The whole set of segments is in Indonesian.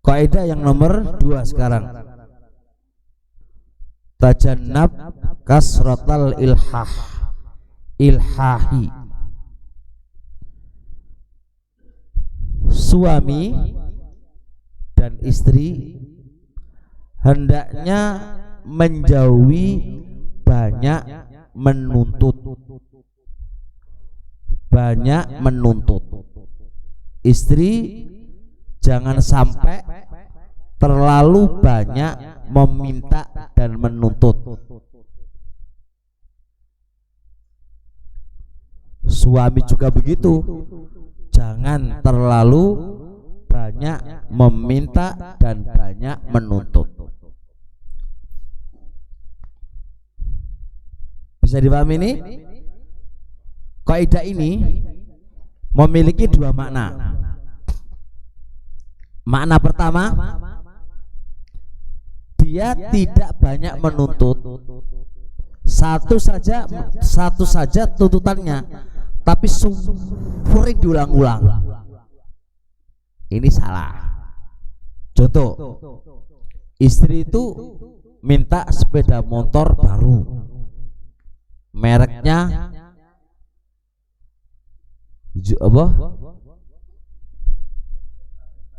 Kaidah yang nomor 2 sekarang. Tajannab kasratal ilhahi. Suami dan istri hendaknya menjauhi banyak menuntut. Istri jangan sampai terlalu banyak meminta dan menuntut. Suami juga begitu, jangan terlalu banyak meminta dan banyak menuntut. Bisa dipahami ini? Kaidah ini memiliki 2 makna. Makna pertama, dia tidak banyak menuntut. Satu saja tuntutannya, tapi sering diulang-ulang. Ini salah. Contoh, istri itu minta sepeda motor baru, mereknya apa?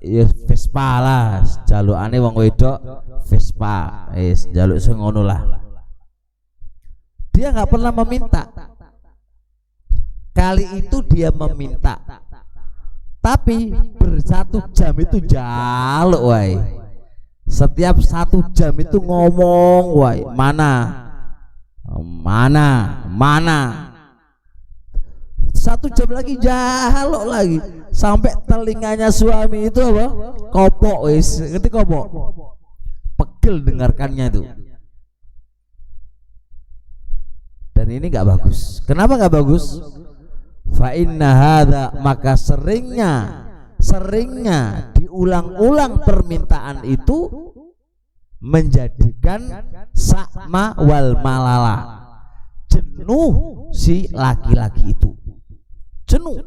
Ya Vespa lah, jalukane wong wedok Vespa, jaluk sing ngono lah. Dia nggak pernah meminta. Kali itu dia meminta, tapi ber1 jam itu jaluk wae. Setiap 1 jam itu ngomong wae, mana 1 jam lagi jaluk lagi, sampai telinganya suami itu apa? Kopok, ngerti kopok? Pegel dengarkannya itu. Dan ini nggak bagus. Kenapa nggak bagus? Fa inna hadza, maka seringnya diulang-ulang permintaan itu menjadikan sakma wal malala, jenuh si laki-laki itu, jenuh.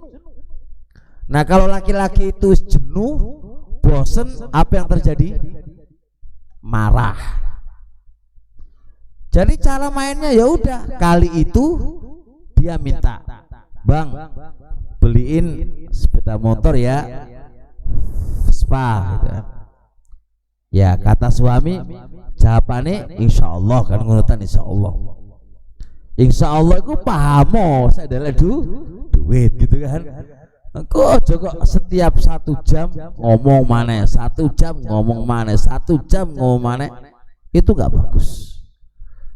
Nah kalau laki-laki itu jenuh, bosen, apa yang terjadi? Marah. Jadi cara mainnya ya udah, kali itu dia minta, bang beliin sepeda motor ya, Vespa gitu. Ya kata suami, jawabannya insya Allah, kan ngurutan insya Allah. Insya Allah itu paham, saya adalah duit gitu kan. Kok setiap 1 jam ngomong mana, 1 jam ngomong mana, 1 jam ngomong mana, itu gak bagus.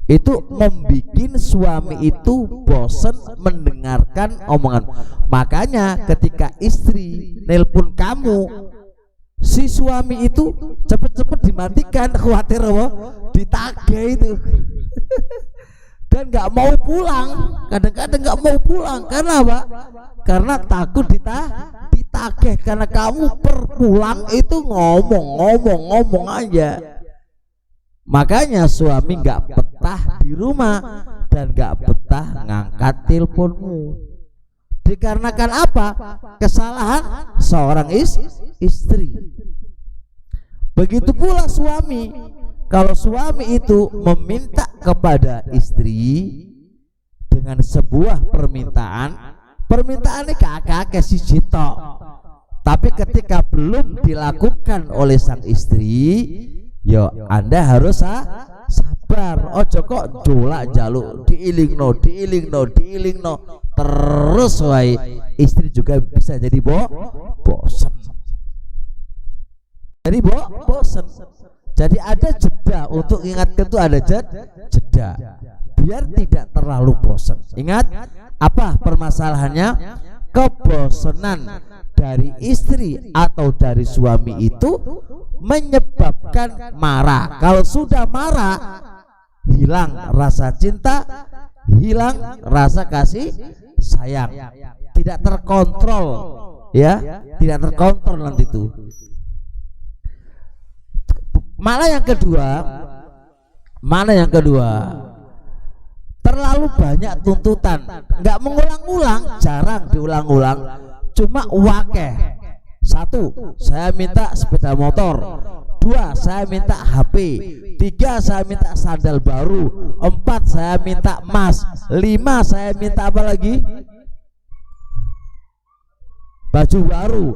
Itu membikin suami itu bosen mendengarkan omongan. Makanya ketika istri nelpon kamu, si suami itu cepet-cepet dimatikan, khawatir apa? Ditagih itu. Dan nggak mau pulang, kadang-kadang nggak mau pulang. Karena apa? Karena takut ditagih. Karena kamu per pulang itu ngomong aja. Makanya suami nggak betah di rumah dan nggak betah ngangkat teleponmu. Dikarenakan apa? Kesalahan seorang istri. Begitu pula suami. Kalau suami itu meminta kepada istri dengan sebuah permintaannya kakak si Cito, tapi ketika belum dilakukan oleh sang istri, yo Anda harus sabar. Ojo kok dolak jaluk diilingno terus wae, istri juga bisa jadi bosen. Jadi bosen. Jadi ada jeda, untuk ingatkan itu ada jeda biar tidak terlalu bosan. Ingat apa permasalahannya? Kebosanan dari istri atau dari suami itu menyebabkan marah. Kalau sudah marah, hilang rasa cinta, hilang rasa kasih sayang, tidak terkontrol, ya, tidak terkontrol nanti itu. Mana yang kedua, terlalu banyak tuntutan, nggak mengulang-ulang, jarang diulang-ulang, cuma wakeh 1, saya minta sepeda motor. 2, saya minta HP. 3, saya minta sandal baru. 4, saya minta emas. 5, saya minta apa lagi? Baju baru.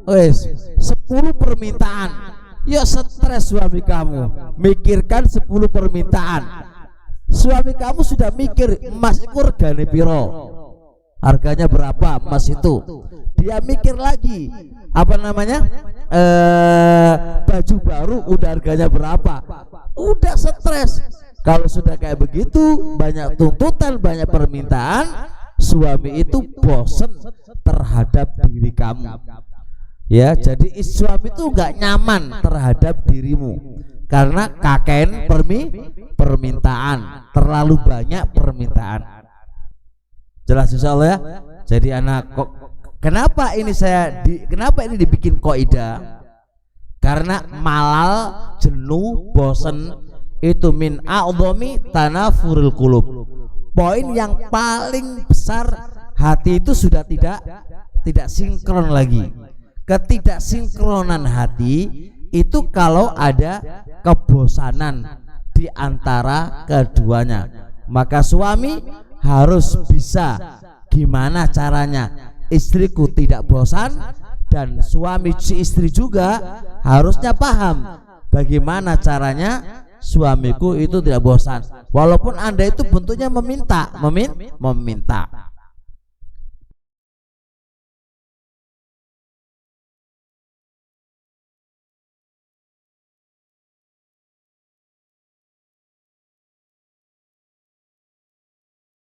Wes, 10 permintaan. Ya stres suami kamu, mikirkan 10 permintaan. Suami kamu sudah mikir emas itu regane piro, harganya berapa emas itu. Dia mikir lagi apa namanya, baju baru udah harganya berapa. Udah stres. Kalau sudah kayak begitu, banyak tuntutan, banyak permintaan, suami itu bosen terhadap diri kamu. Ya, jadi suami itu nggak nyaman terhadap dirimu karena kaken permintaan, terlalu banyak permintaan. Jelas insya Allah ya. Jadi anak kok kenapa ini kenapa ini dibikin kaidah? Karena malal, jenuh, bosen itu min a'dhami tanafurul qulub. Poin yang paling besar, hati itu sudah tidak sinkron lagi. Ketidaksinkronan hati itu kalau ada kebosanan di antara keduanya, maka suami harus bisa gimana caranya istriku tidak bosan, dan suami si istri juga harusnya paham bagaimana caranya suamiku itu tidak bosan, walaupun Anda itu bentuknya meminta.